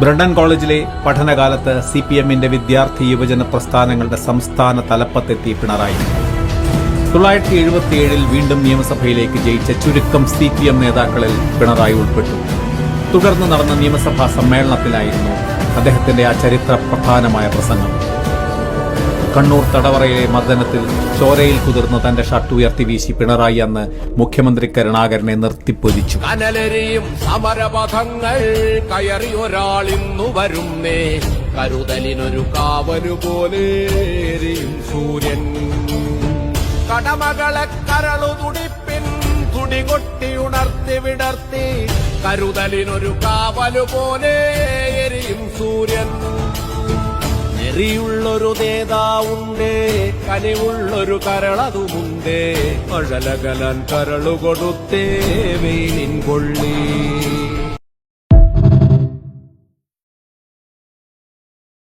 Brendon കോളേജിലെ പഠനകാലത്ത് CPMന്റെ വിദ്യാർത്ഥി യുവജന പ്രസ്ഥാനങ്ങളുടെ സംസ്ഥാന തലപ്പത്തെത്തി പിണറായി. 1977 വീണ്ടും നിയമസഭയിലേക്ക് ജയിച്ച ചുരുക്കം CPM നേതാക്കളിൽ പിണറായി ഉൾപ്പെട്ടു. തുടർന്ന് നടന്ന നിയമസഭാ സമ്മേളനത്തിലായിരുന്നു അദ്ദേഹത്തിന്റെ ആ ചരിത്ര പ്രധാനമായ പ്രസംഗം. കണ്ണൂർ തടവറയിലെ മർദ്ദനത്തിൽ ചോരയിൽ കുതിർന്ന തന്റെ ഷർട്ട് ഉയർത്തി വീശി പിണറായി അന്ന് മുഖ്യമന്ത്രി കരുണാകരനെ നിർത്തിപ്പൊരിച്ചു. കനലരിയും സമരപഥങ്ങൾ കയറി ഒരാളിന്നു വരുന്നേ, കരുതലിനൊരു കാവലു പോലെ എരിയും സൂര്യൻ. കടമകളെ കരളു തുടിപ്പിൻ തുടികൊട്ടി ഉണർത്തി വിടർത്തി, കരുതലിനൊരു കാവലു പോലെ എരിയും സൂര്യൻ. െറിയുള്ളൊരു നേതാവുണ്ടേ, കനിവുള്ളൊരു കരളതുമുണ്ടേ, മഴലകലാൻ കരളു കൊടുത്തേ വെയിലിൻ കൊള്ളി.